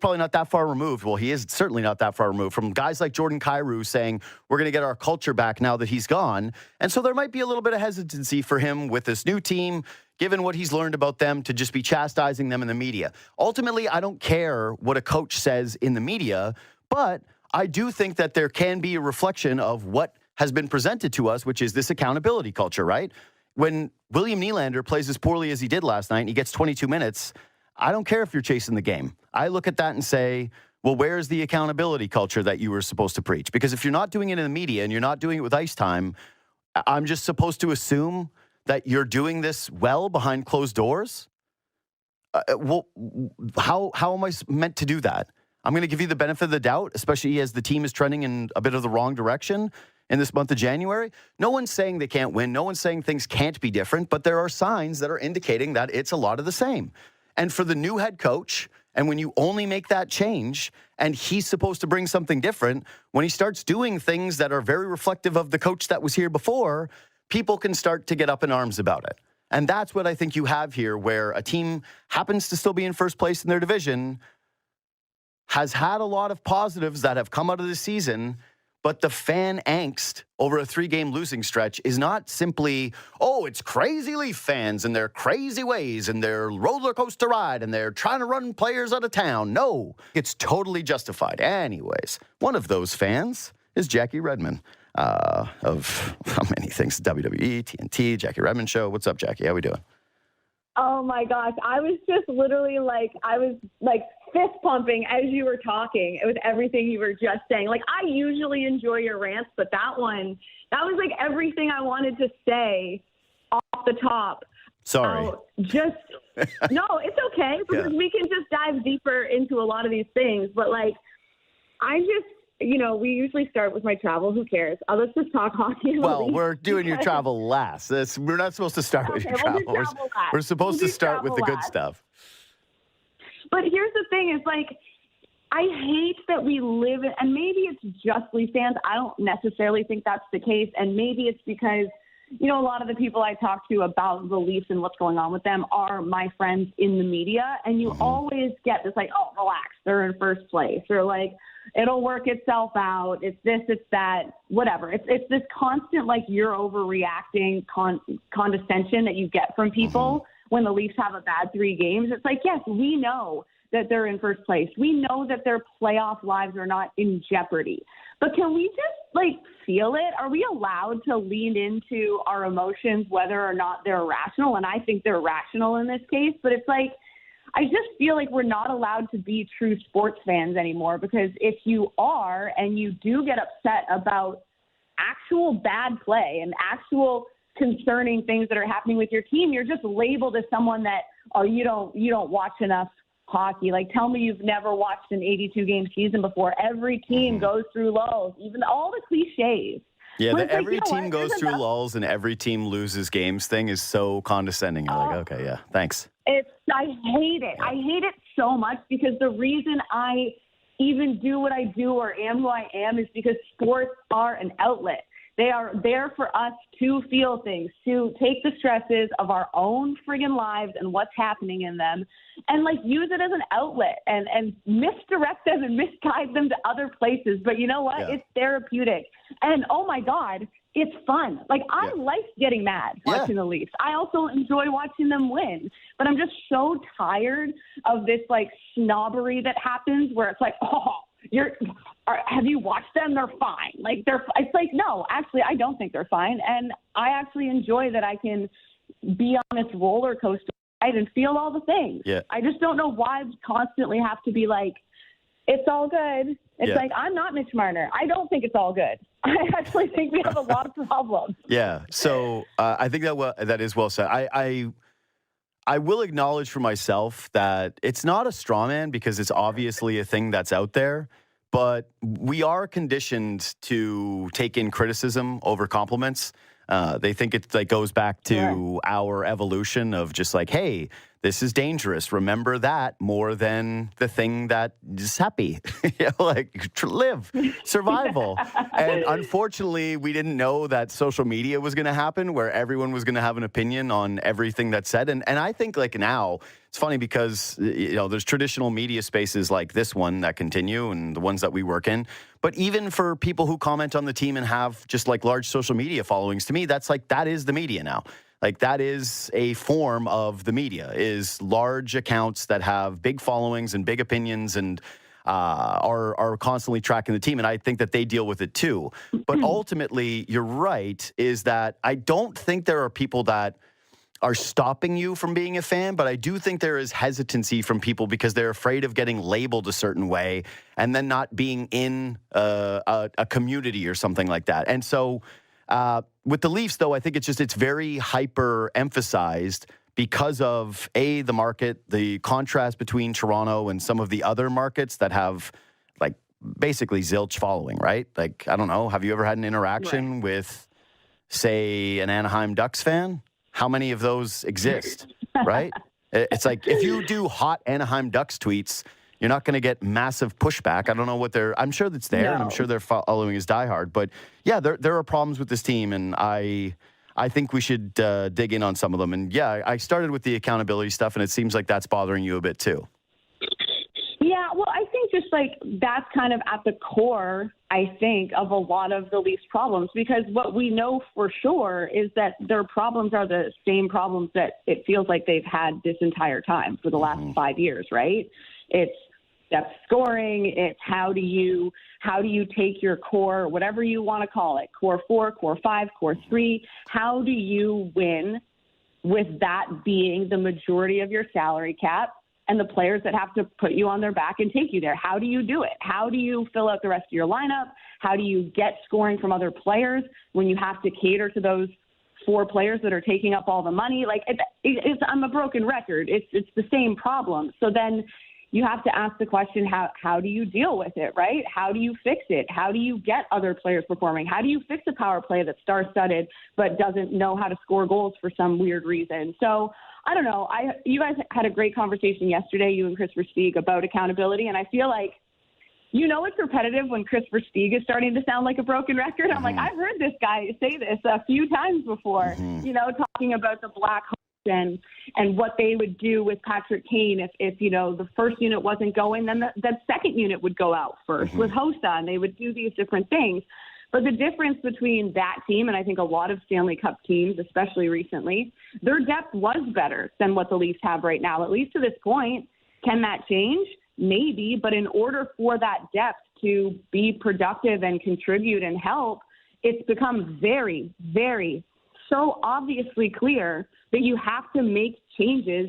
probably not that far removed. Well, he is certainly not that far removed from guys like Jordan Kyrou saying, we're going to get our culture back now that he's gone. And so there might be a little bit of hesitancy for him with this new team, given what he's learned about them, to just be chastising them in the media. Ultimately, I don't care what a coach says in the media, but I do think that there can be a reflection of what has been presented to us, which is this accountability culture, right? When William Nylander plays as poorly as he did last night and he gets 22 minutes, I don't care if you're chasing the game. I look at that and say, well, where's the accountability culture that you were supposed to preach? Because if you're not doing it in the media and you're not doing it with ice time, I'm just supposed to assume that you're doing this well behind closed doors? Well, how am I meant to do that? I'm going to give you the benefit of the doubt, especially as the team is trending in a bit of the wrong direction in this month of January. No one's saying they can't win. No one's saying things can't be different, but there are signs that are indicating that it's a lot of the same. And for the new head coach, and when you only make that change, and he's supposed to bring something different, when he starts doing things that are very reflective of the coach that was here before, people can start to get up in arms about it. And that's what I think you have here, where a team happens to still be in first place in their division, has had a lot of positives that have come out of the season, but the fan angst over a 3-game losing stretch is not simply, oh, it's crazy Leaf fans and their crazy ways and their roller coaster ride and they're trying to run players out of town. No, it's totally justified. Anyways, one of those fans is Jackie Redmond of how many things? WWE, TNT, Jackie Redmond Show. What's up, Jackie? How we doing? Oh my gosh. I was just literally fist pumping as you were talking. It was everything you were just saying. Like, I usually enjoy your rants, but that was like everything I wanted to say off the top. Sorry. No, it's okay, because we can just dive deeper into a lot of these things. But we usually start with my travel. Who cares? Let's just talk hockey. Well, we're doing your travel last. We're not supposed to start with your travel. We're supposed to start with the good stuff. But here's the thing, is I hate that we live in, and maybe it's just Leaf fans. I don't necessarily think that's the case. And maybe it's because, a lot of the people I talk to about the Leafs and what's going on with them are my friends in the media. And you always get this oh, relax, they're in first place. Or it'll work itself out. It's this, it's that, whatever. It's this constant, you're overreacting condescension that you get from people when the Leafs have a bad 3 games. It's yes, we know that they're in first place. We know that their playoff lives are not in jeopardy. But can we just feel it? Are we allowed to lean into our emotions, whether or not they're rational? And I think they're rational in this case, but it's I just feel like we're not allowed to be true sports fans anymore, because if you are and you do get upset about actual bad play and actual concerning things that are happening with your team, you're just labeled as someone that, oh, you don't watch enough hockey. Tell me you've never watched an 82-game season before. Every team goes through lulls, even all the cliches. Yeah, the every team goes through lulls and every team loses games thing is so condescending. You're okay, yeah, thanks. I hate it. I hate it so much, because the reason I even do what I do or am who I am is because sports are an outlet. They are there for us to feel things, to take the stresses of our own friggin' lives and what's happening in them, and use it as an outlet and misdirect them and misguide them to other places. But you know what? Yeah. It's therapeutic. And oh my God, it's fun. I like getting mad watching the Leafs. I also enjoy watching them win. But I'm just so tired of this snobbery that happens where it's have you watched them? They're fine. No, actually, I don't think they're fine. And I actually enjoy that I can be on this roller coaster ride and feel all the things. Yeah. I just don't know why we constantly have to be it's all good. It's I'm not Mitch Marner. I don't think it's all good. I actually think we have a lot of problems. Yeah. So I think that is well said. I will acknowledge for myself that it's not a straw man, because it's obviously a thing that's out there, but we are conditioned to take in criticism over compliments. They think it goes back to our evolution of just hey, this is dangerous. Remember that more than the thing that is happy. Live, survival. And unfortunately, we didn't know that social media was going to happen where everyone was going to have an opinion on everything that's said. And I think now, it's funny because, there's traditional media spaces like this one that continue and the ones that we work in. But even for people who comment on the team and have just large social media followings, to me, that is the media now. That is a form of the media, is large accounts that have big followings and big opinions and are constantly tracking the team. And I think that they deal with it too. But ultimately, you're right, is that I don't think there are people that are stopping you from being a fan, but I do think there is hesitancy from people because they're afraid of getting labeled a certain way and then not being in a community or something like that. And so with the Leafs, though, I think it's very hyper-emphasized because of, the market, the contrast between Toronto and some of the other markets that have, basically zilch following, right? I don't know, have you ever had an interaction with, say, an Anaheim Ducks fan? How many of those exist, right? It's if you do hot Anaheim Ducks tweets, you're not going to get massive pushback. I don't know what I'm sure that's there, and I'm sure they're following is diehard. But yeah, there are problems with this team, and I think we should dig in on some of them. And yeah, I started with the accountability stuff, and it seems like that's bothering you a bit too. Yeah, well, I think just that's kind of at the core, I think, of a lot of the Leafs' problems, because what we know for sure is that their problems are the same problems that it feels like they've had this entire time for the last 5 years, right? It's depth scoring. It's how do you take your core, whatever you want to call it, core 4, core 5, core 3. How do you win with that being the majority of your salary cap and the players that have to put you on their back and take you there? How do you do it? How do you fill out the rest of your lineup? How do you get scoring from other players when you have to cater to those 4 players that are taking up all the money? I'm a broken record. It's the same problem. So then you have to ask the question, how do you deal with it, right? How do you fix it? How do you get other players performing? How do you fix a power play that's star-studded but doesn't know how to score goals for some weird reason? So I don't know. You guys had a great conversation yesterday, you and Chris Versteeg, about accountability, and I feel like it's repetitive when Chris Versteeg is starting to sound like a broken record. I'm I've heard this guy say this a few times before, talking about the Black Hawks and what they would do with Patrick Kane if the first unit wasn't going, then that second unit would go out first with Hossa, and they would do these different things. But the difference between that team and I think a lot of Stanley Cup teams, especially recently, their depth was better than what the Leafs have right now, at least to this point. Can that change? Maybe. But in order for that depth to be productive and contribute and help, it's become very, very so obviously clear that you have to make changes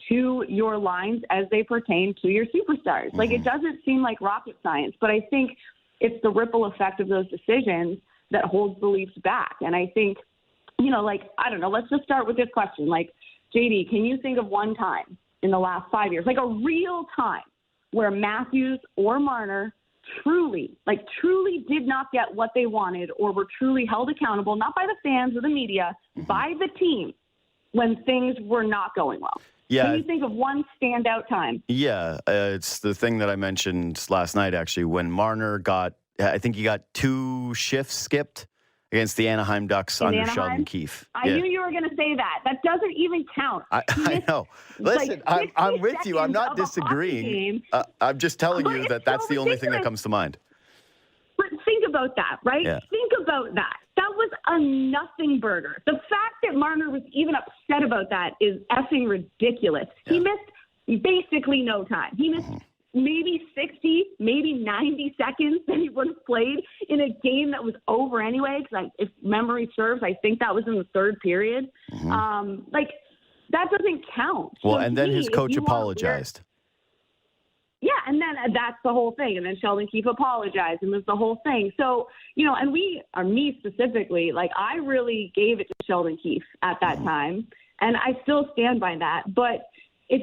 to your lines as they pertain to your superstars. It doesn't seem like rocket science, but I think it's the ripple effect of those decisions that holds the Leafs back. And I think, I don't know, let's just start with this question. JD, can you think of one time in the last 5 years, a real time where Matthews or Marner truly did not get what they wanted or were truly held accountable, not by the fans or the media, by the team when things were not going well? Yeah. Can you think of one standout time? Yeah, it's the thing that I mentioned last night, actually, when Marner I think he got 2 shifts skipped against the Anaheim Ducks under Sheldon Keefe. I knew you were going to say that. That doesn't even count. I know. Listen, I'm with you. I'm not disagreeing. I'm just telling you that's the only thing that comes to mind. But think about that, right? Yeah. Think about that. That was a nothing burger. The fact that Marner was even upset about that is effing ridiculous. Yeah. He missed basically no time. He missed maybe 60, maybe 90 seconds that he would have played in a game that was over anyway. Because if memory serves, I think that was in the 3rd period. That doesn't count. Well, and then his coach apologized. Yeah, and then that's the whole thing. And then Sheldon Keefe apologized, and there's the whole thing. So, and me specifically, I really gave it to Sheldon Keefe at that time, and I still stand by that. But if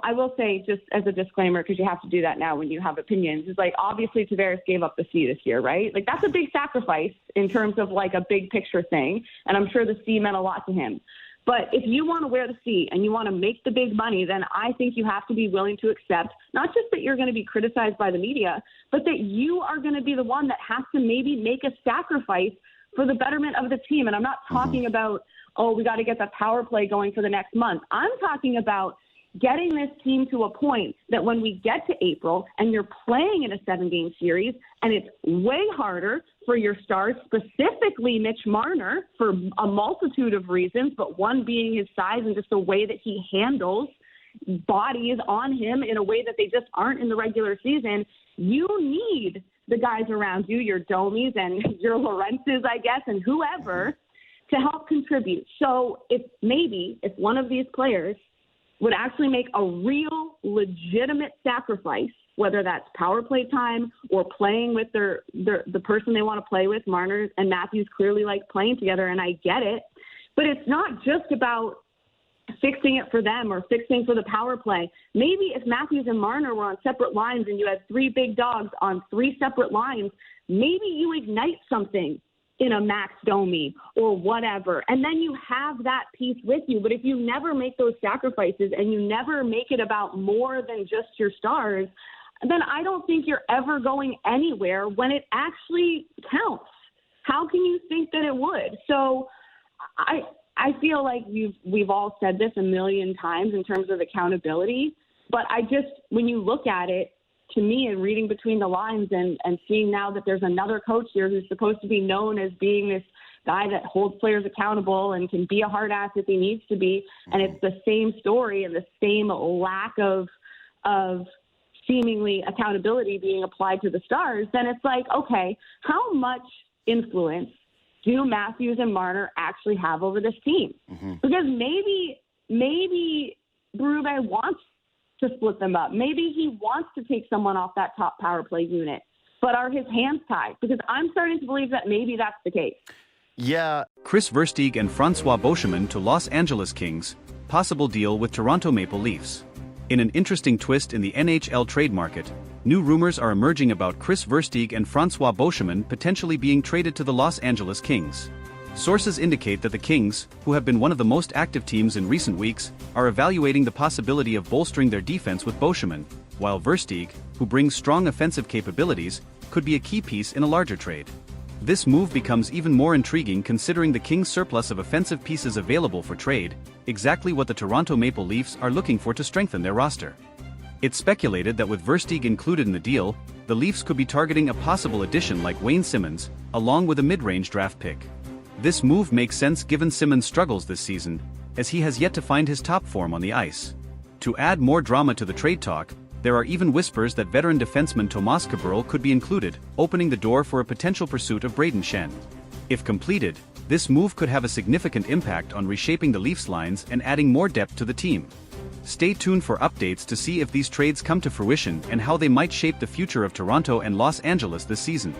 I will say, just as a disclaimer, because you have to do that now when you have opinions, is obviously Tavares gave up the C this year, right? That's a big sacrifice in terms of a big picture thing, and I'm sure the C meant a lot to him. But if you want to wear the C and you want to make the big money, then I think you have to be willing to accept not just that you're going to be criticized by the media, but that you are going to be the one that has to maybe make a sacrifice for the betterment of the team. And I'm not talking about, oh, we got to get the power play going for the next month. I'm talking about getting this team to a point that when we get to April and you're playing in a 7-game series and it's way harder for your stars, specifically Mitch Marner, for a multitude of reasons, but one being his size and just the way that he handles bodies on him in a way that they just aren't in the regular season. You need the guys around you, your Domies and your Lorenzes, I guess, and whoever, to help contribute. So if one of these players would actually make a real legitimate sacrifice, whether that's power play time or playing with the person they want to play with. Marner and Matthews clearly like playing together, and I get it. But it's not just about fixing it for them or fixing for the power play. Maybe if Matthews and Marner were on separate lines and you had 3 big dogs on 3 separate lines, maybe you ignite something in a Max Domi or whatever, and then you have that piece with you. But if you never make those sacrifices and you never make it about more than just your stars, then I don't think you're ever going anywhere when it actually counts. How can you think that it would? So I feel like we've all said this a million times in terms of accountability, but when you look at it, to me, and reading between the lines and seeing now that there's another coach here who's supposed to be known as being this guy that holds players accountable and can be a hard ass if he needs to be, and it's the same story and the same lack of seemingly accountability being applied to the stars, then it's like, okay, how much influence do Matthews and Marner actually have over this team? Because maybe Berube wants to split them up. Maybe he wants to take someone off that top power play unit, but are his hands tied? Because I'm starting to believe that maybe that's the case. Yeah. Chris Versteeg and Francois Beauchemin to Los Angeles Kings, possible deal with Toronto Maple Leafs. In an interesting twist in the NHL trade market, new rumors are emerging about Chris Versteeg and Francois Beauchemin potentially being traded to the Los Angeles Kings. Sources indicate that the Kings, who have been one of the most active teams in recent weeks, are evaluating the possibility of bolstering their defense with Beauchemin, while Versteeg, who brings strong offensive capabilities, could be a key piece in a larger trade. This move becomes even more intriguing considering the Kings' surplus of offensive pieces available for trade, exactly what the Toronto Maple Leafs are looking for to strengthen their roster. It's speculated that with Versteeg included in the deal, the Leafs could be targeting a possible addition like Wayne Simmonds, along with a mid-range draft pick. This move makes sense given Simmonds' struggles this season, as he has yet to find his top form on the ice. To add more drama to the trade talk, there are even whispers that veteran defenseman Tomas Kaberle could be included, opening the door for a potential pursuit of Brayden Schenn. If completed, this move could have a significant impact on reshaping the Leafs lines and adding more depth to the team. Stay tuned for updates to see if these trades come to fruition and how they might shape the future of Toronto and Los Angeles this season.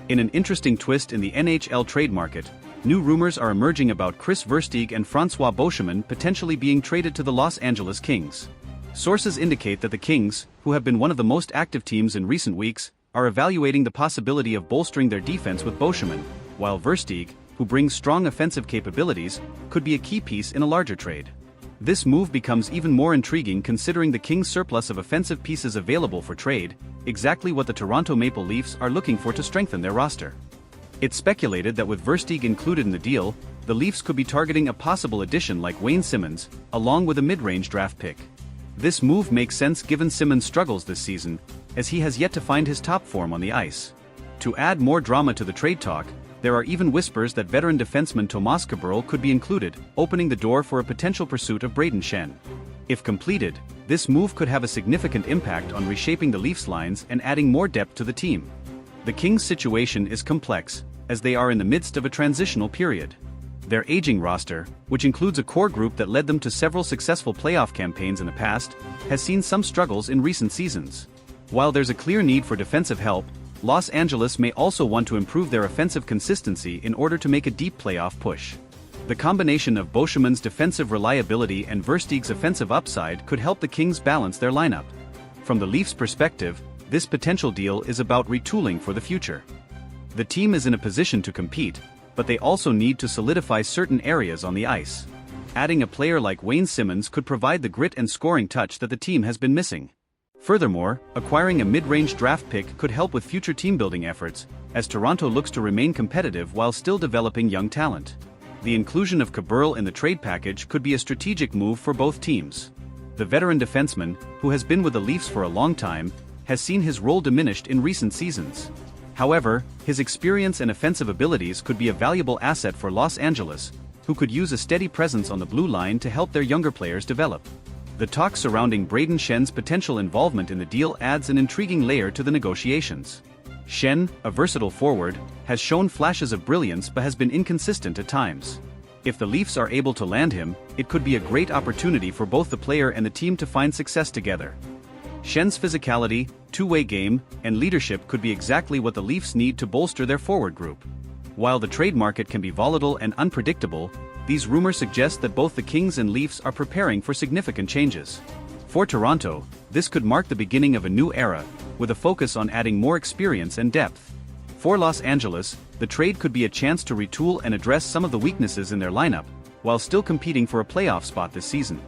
In an interesting twist in the NHL trade market, new rumors are emerging about Chris Versteeg and Francois Beauchemin potentially being traded to the Los Angeles Kings. Sources indicate that the Kings, who have been one of the most active teams in recent weeks, are evaluating the possibility of bolstering their defense with Beauchemin, while Versteeg, who brings strong offensive capabilities, could be a key piece in a larger trade. This move becomes even more intriguing considering the Kings' surplus of offensive pieces available for trade, exactly what the Toronto Maple Leafs are looking for to strengthen their roster. It's speculated that with Versteeg included in the deal, the Leafs could be targeting a possible addition like Wayne Simmonds, along with a mid-range draft pick. This move makes sense given Simmonds' struggles this season, as he has yet to find his top form on the ice. To add more drama to the trade talk, there are even whispers that veteran defenseman Tomas Kaberle could be included, opening the door for a potential pursuit of Brayden Schenn. If completed, this move could have a significant impact on reshaping the Leafs lines and adding more depth to the team. The Kings' situation is complex, as they are in the midst of a transitional period. Their aging roster, which includes a core group that led them to several successful playoff campaigns in the past, has seen some struggles in recent seasons. While there's a clear need for defensive help, Los Angeles may also want to improve their offensive consistency in order to make a deep playoff push. The combination of Beauchemin's defensive reliability and Versteeg's offensive upside could help the Kings balance their lineup. From the Leafs' perspective, this potential deal is about retooling for the future. The team is in a position to compete, but they also need to solidify certain areas on the ice. adding a player like Wayne Simmons could provide the grit and scoring touch that the team has been missing. Furthermore, acquiring a mid-range draft pick could help with future team-building efforts, as Toronto looks to remain competitive while still developing young talent. The inclusion of Cabral in the trade package could be a strategic move for both teams. The veteran defenseman, who has been with the Leafs for a long time, has seen his role diminished in recent seasons. However, his experience and offensive abilities could be a valuable asset for Los Angeles, who could use a steady presence on the blue line to help their younger players develop. The talk surrounding Brayden Schenn's potential involvement in the deal adds an intriguing layer to the negotiations. Schenn, a versatile forward, has shown flashes of brilliance but has been inconsistent at times. If the Leafs are able to land him, it could be a great opportunity for both the player and the team to find success together. Schenn's physicality, two-way game, and leadership could be exactly what the Leafs need to bolster their forward group. While the trade market can be volatile and unpredictable, these rumors suggest that both the Kings and Leafs are preparing for significant changes. For Toronto, this could mark the beginning of a new era, with a focus on adding more experience and depth. For Los Angeles, the trade could be a chance to retool and address some of the weaknesses in their lineup, while still competing for a playoff spot this season.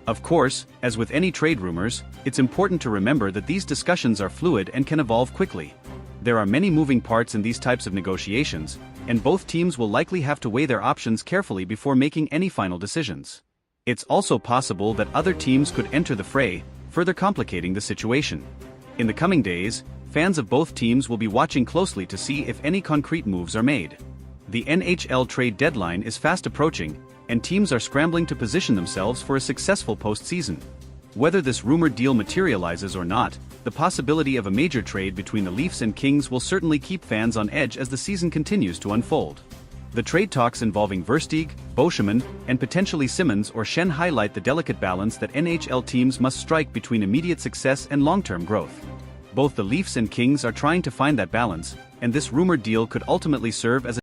Of course, as with any trade rumors, it's important to remember that these discussions are fluid and can evolve quickly. There are many moving parts in these types of negotiations, and both teams will likely have to weigh their options carefully before making any final decisions. It's also possible that other teams could enter the fray, further complicating the situation. In the coming days, fans of both teams will be watching closely to see if any concrete moves are made. The NHL trade deadline is fast approaching, and teams are scrambling to position themselves for a successful postseason. Whether this rumored deal materializes or not, the possibility of a major trade between the Leafs and Kings will certainly keep fans on edge as the season continues to unfold. The trade talks involving Versteeg, Boschman, and potentially Simmons or Schenn highlight the delicate balance that NHL teams must strike between immediate success and long-term growth. Both the Leafs and Kings are trying to find that balance, and this rumored deal could ultimately serve as a